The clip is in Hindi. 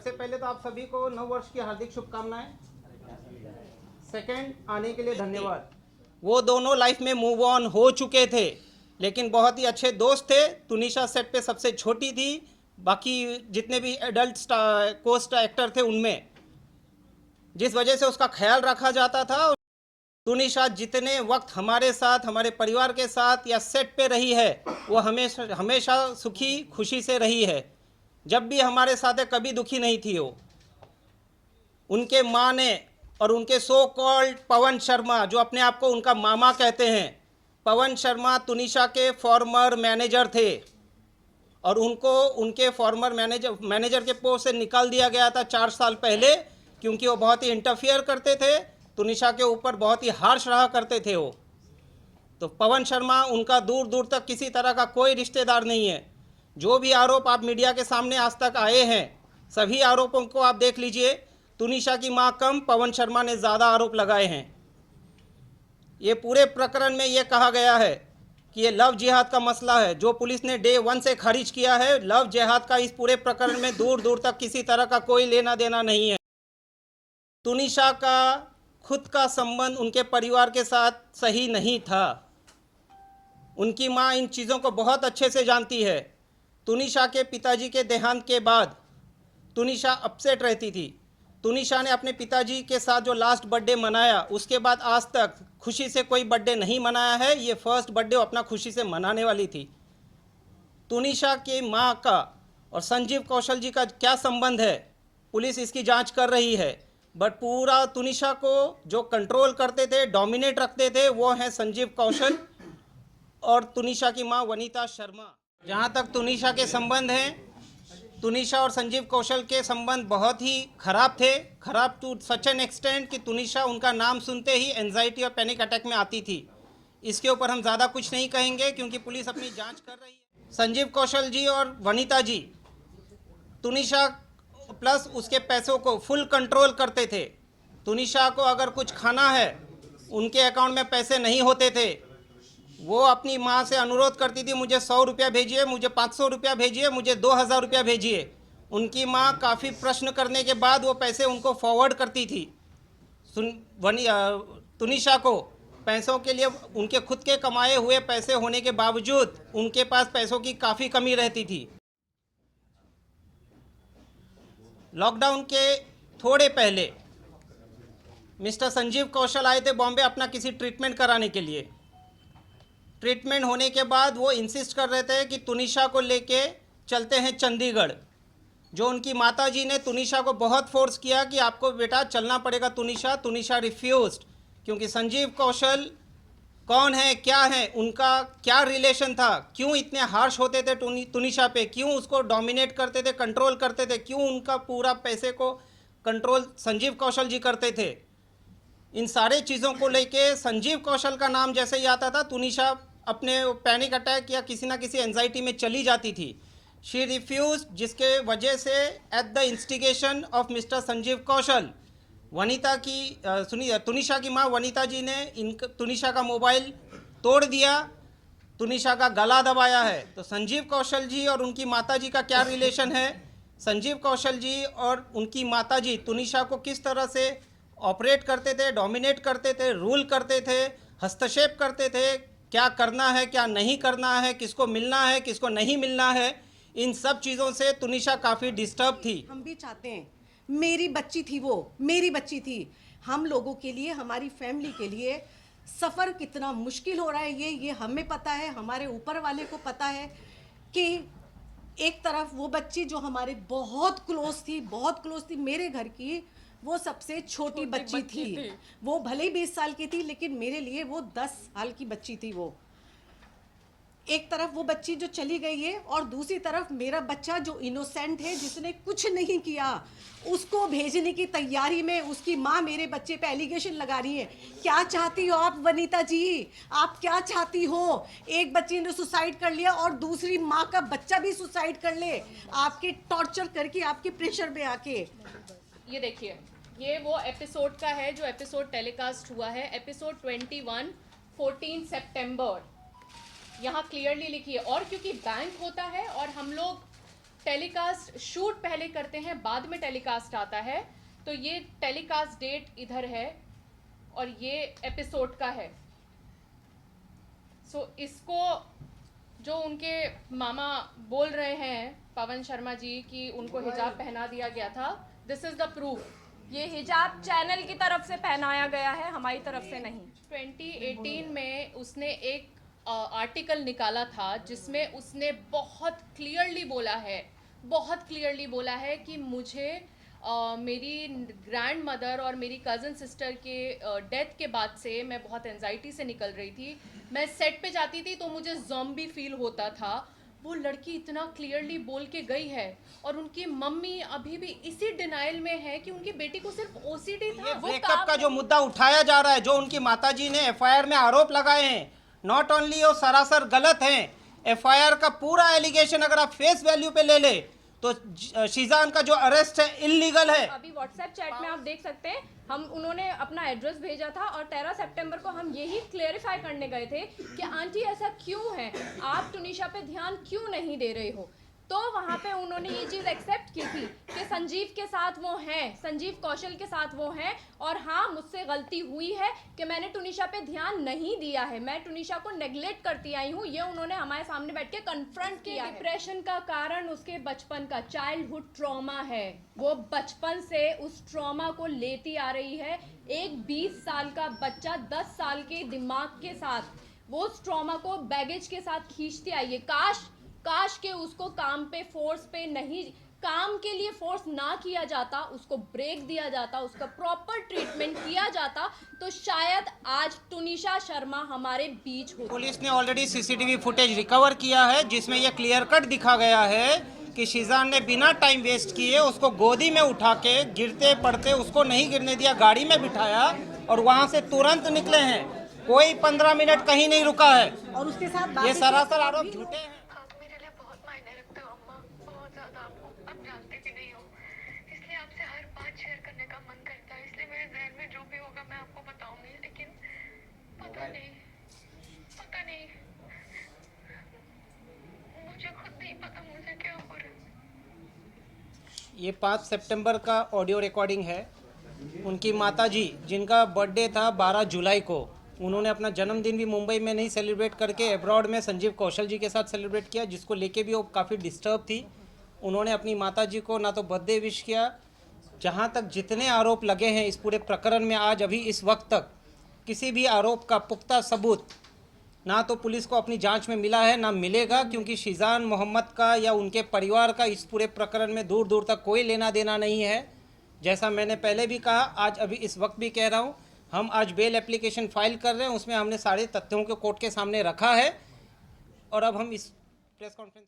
सबसे पहले तो आप सभी को नव वर्ष की हार्दिक शुभकामनाएं। सेकंड, आने के लिए धन्यवाद। वो दोनों लाइफ में मूव ऑन हो चुके थे, लेकिन बहुत ही अच्छे दोस्त थे। तुनिशा सेट पे सबसे छोटी थी, बाकी जितने भी एडल्ट कोस्ट एक्टर थे उनमें, जिस वजह से उसका ख्याल रखा जाता था। तुनिशा जितने वक्त हमारे साथ, हमारे परिवार के साथ या सेट पे रही है, वो हमेशा हमेशा सुखी खुशी से रही है। जब भी हमारे साथ है, कभी दुखी नहीं थी वो। उनके माँ ने और उनके सो कॉल्ड पवन शर्मा, जो अपने आप को उनका मामा कहते हैं, पवन शर्मा तुनिशा के फॉर्मर मैनेजर थे और उनको उनके फॉर्मर मैनेजर के पोस्ट से निकाल दिया गया था 4 साल पहले, क्योंकि वो बहुत ही इंटरफियर करते थे, तुनिशा के ऊपर बहुत ही हार्श रहा करते थे वो। तो पवन शर्मा उनका दूर दूर तक किसी तरह का कोई रिश्तेदार नहीं है। जो भी आरोप आप मीडिया के सामने आज तक आए हैं, सभी आरोपों को आप देख लीजिए। तुनिशा की मां कम, पवन शर्मा ने ज़्यादा आरोप लगाए हैं। ये पूरे प्रकरण में ये कहा गया है कि ये लव जिहाद का मसला है, जो पुलिस ने डे 1 से खारिज किया है। लव जिहाद का इस पूरे प्रकरण में दूर दूर तक किसी तरह का कोई लेना देना नहीं है। तुनिशा का खुद का संबंध उनके परिवार के साथ सही नहीं था। उनकी मां इन चीज़ों को बहुत अच्छे से जानती है। तुनिशा के पिताजी के देहांत के बाद तुनिशा अपसेट रहती थी। तुनिशा ने अपने पिताजी के साथ जो लास्ट बर्थडे मनाया, उसके बाद आज तक खुशी से कोई बर्थडे नहीं मनाया है। ये फर्स्ट बर्थडे वो अपना खुशी से मनाने वाली थी। तुनिशा की मां का और संजीव कौशल जी का क्या संबंध है, पुलिस इसकी जांच कर रही है। बट पूरा तुनिशा को जो कंट्रोल करते थे, डोमिनेट रखते थे, वो हैं संजीव कौशल और तुनिशा की मां वनीता शर्मा। जहां तक तुनिशा के संबंध हैं, तुनिशा और संजीव कौशल के संबंध बहुत ही खराब थे। खराब टू सच एन एक्सटेंट कि तुनिशा उनका नाम सुनते ही एंजाइटी और पैनिक अटैक में आती थी। इसके ऊपर हम ज़्यादा कुछ नहीं कहेंगे क्योंकि पुलिस अपनी जांच कर रही है। संजीव कौशल जी और वनीता जी तुनिशा प्लस उसके पैसों को फुल कंट्रोल करते थे। तुनिशा को अगर कुछ खाना है, उनके अकाउंट में पैसे नहीं होते थे, वो अपनी माँ से अनुरोध करती थी, मुझे 100 रुपया भेजिए, मुझे 500 रुपया भेजिए, मुझे 2000 रुपया भेजिए। उनकी माँ काफ़ी प्रश्न करने के बाद वो पैसे उनको फॉरवर्ड करती थी। तुनिशा को पैसों के लिए, उनके खुद के कमाए हुए पैसे होने के बावजूद उनके पास पैसों की काफ़ी कमी रहती थी। लॉकडाउन के थोड़े पहले मिस्टर संजीव कौशल आए थे बॉम्बे अपना किसी ट्रीटमेंट कराने के लिए। ट्रीटमेंट होने के बाद वो इंसिस्ट कर रहे थे कि तुनिशा को लेके चलते हैं चंडीगढ़। जो उनकी माताजी ने तुनिशा को बहुत फोर्स किया कि आपको बेटा चलना पड़ेगा तुनिशा। तुनिशा रिफ्यूज्ड, क्योंकि संजीव कौशल कौन है, क्या है, उनका क्या रिलेशन था, क्यों इतने हार्श होते थे तुनिशा पे, क्यों उसको डोमिनेट करते थे, कंट्रोल करते थे, क्यों उनका पूरा पैसे को कंट्रोल संजीव कौशल जी करते थे। इन सारे चीज़ों को लेके संजीव कौशल का नाम जैसे ही आता था, तुनिशा अपने पैनिक अटैक या किसी ना किसी एंजाइटी में चली जाती थी। शी रिफ्यूज, जिसके वजह से at the instigation of mister Sanjeev Kaushal, Vanita की सुनिए, तुनिशा की माँ वनीता जी ने तुनिशा का मोबाइल तोड़ दिया, तुनिशा का गला दबाया है। तो संजीव कौशल जी और उनकी माता जी का क्या रिलेशन है, संजीव कौशल जी और उनकी माता जी तुनिशा को किस तरह से ऑपरेट करते थे, डोमिनेट करते थे, रूल करते थे, हस्तक्षेप करते थे, क्या करना है, क्या नहीं करना है, किसको मिलना है, किसको नहीं मिलना है, इन सब चीज़ों से तुनिशा काफ़ी डिस्टर्ब थी। हम भी चाहते हैं, मेरी बच्ची थी वो, मेरी बच्ची थी। हम लोगों के लिए, हमारी फैमिली के लिए सफ़र कितना मुश्किल हो रहा है ये हमें पता है, हमारे ऊपर वाले को पता है कि एक तरफ वो बच्ची जो हमारे बहुत क्लोज थी मेरे घर की, वो सबसे छोटी बच्ची थी। वो भले ही 20 साल की थी, लेकिन मेरे लिए वो 10 साल की बच्ची थी। वो एक तरफ वो बच्ची जो चली गई है और दूसरी तरफ मेरा बच्चा जो इनोसेंट है, जिसने कुछ नहीं किया, उसको भेजने की तैयारी में उसकी माँ मेरे बच्चे पे एलिगेशन लगा रही है। क्या चाहती हो आप वनीता जी, आप क्या चाहती हो? एक बच्ची ने सुसाइड कर लिया और दूसरी माँ का बच्चा भी सुसाइड कर ले, आपके टॉर्चर करके, आपके प्रेशर में आके। ये देखिए, ये वो एपिसोड का है जो एपिसोड टेलीकास्ट हुआ है, एपिसोड 21 14 सितंबर। यहाँ क्लियरली लिखी है। और क्योंकि बैंक होता है और हम लोग टेलीकास्ट शूट पहले करते हैं, बाद में टेलीकास्ट आता है। तो ये टेलीकास्ट डेट इधर है और ये एपिसोड का है। सो इसको जो उनके मामा बोल रहे हैं पवन शर्मा जी कि उनको हिजाब पहना दिया गया था, दिस इज द प्रूफ। ये हिजाब चैनल की तरफ से पहनाया गया है, हमारी तरफ से नहीं। 2018 में उसने एक आर्टिकल निकाला था जिसमें उसने बहुत क्लियरली बोला है कि मुझे मेरी ग्रैंड मदर और मेरी कज़न सिस्टर के डेथ के बाद से मैं बहुत एंजाइटी से निकल रही थी। मैं सेट पे जाती थी तो मुझे ज़ॉम्बी फील होता था। वो लड़की इतना क्लियरली बोल के गई है और उनकी मम्मी अभी भी इसी डिनाइल में है कि उनकी बेटी को सिर्फ ओसीडी था। वो ब्रेकअप का जो मुद्दा उठाया जा रहा है, जो उनकी माताजी ने एफआईआर में आरोप लगाए हैं, नॉट ओनली वो सरासर गलत हैं, एफआईआर का पूरा एलिगेशन अगर आप फेस वैल्यू पे ले ले तो शीजान का जो अरेस्ट है इल्लीगल है। अभी व्हाट्सएप चैट में आप देख सकते हैं, उन्होंने अपना एड्रेस भेजा था और 13 सितंबर को हम यही क्लेरिफाई करने गए थे कि आंटी ऐसा क्यों है, आप टुनिशा पे ध्यान क्यों नहीं दे रहे हो। तो वहाँ पे उन्होंने ये चीज़ एक्सेप्ट की थी कि संजीव के साथ वो हैं, संजीव कौशल के साथ वो हैं, और हाँ मुझसे गलती हुई है कि मैंने टुनिशा पे ध्यान नहीं दिया है, मैं टुनिशा को नेग्लेक्ट करती आई हूँ। ये उन्होंने हमारे सामने बैठ के कन्फ्रंट किया। डिप्रेशन का कारण उसके बचपन का चाइल्डहुड ट्रॉमा है। वो बचपन से उस ट्रॉमा को लेती आ रही है। एक 20 साल का बच्चा 10 साल के दिमाग के साथ वो उस ट्रॉमा को बैगेज के साथ खींचती आई है। काश के उसको काम पे फोर्स पे नहीं, काम के लिए फोर्स ना किया जाता, उसको ब्रेक दिया जाता, उसका प्रॉपर ट्रीटमेंट किया जाता, तो शायद आज टुनिशा शर्मा हमारे बीच होती। पुलिस ने ऑलरेडी सीसीटीवी फुटेज रिकवर किया है जिसमें यह क्लियर कट दिखा गया है कि शीजान ने बिना टाइम वेस्ट किए उसको गोदी में उठा के गिरते पड़ते उसको नहीं गिरने दिया, गाड़ी में बिठाया और वहां से तुरंत निकले हैं। कोई 15 मिनट कहीं नहीं रुका है और उसके साथ ये सरासर आरोप झूठे हैं। शेयर करने का मन करता है, इसलिए मेरे ज़हन में जो भी होगा मैं आपको बताऊंगी, लेकिन पता नहीं मुझे खुद नहीं पता मुझे क्या हो रहा है। ये 5 सितंबर का ऑडियो रिकॉर्डिंग है। उनकी माताजी जिनका बर्थडे था 12 जुलाई को, उन्होंने अपना जन्मदिन भी मुंबई में नहीं सेलिब्रेट करके अब्रॉड में संजीव कौशल जी के साथ सेलिब्रेट किया, जिसको लेके भी वो काफ़ी डिस्टर्ब थी। उन्होंने अपनी माताजी को ना तो बर्थडे विश किया। जहाँ तक जितने आरोप लगे हैं इस पूरे प्रकरण में, आज अभी इस वक्त तक किसी भी आरोप का पुख्ता सबूत ना तो पुलिस को अपनी जांच में मिला है ना मिलेगा, क्योंकि शीजान मोहम्मद का या उनके परिवार का इस पूरे प्रकरण में दूर दूर तक कोई लेना देना नहीं है। जैसा मैंने पहले भी कहा, आज अभी इस वक्त भी कह रहा हूँ, हम आज बेल एप्लीकेशन फाइल कर रहे हैं, उसमें हमने सारे तथ्यों को कोर्ट के सामने रखा है और अब हम इस प्रेस कॉन्फ्रेंस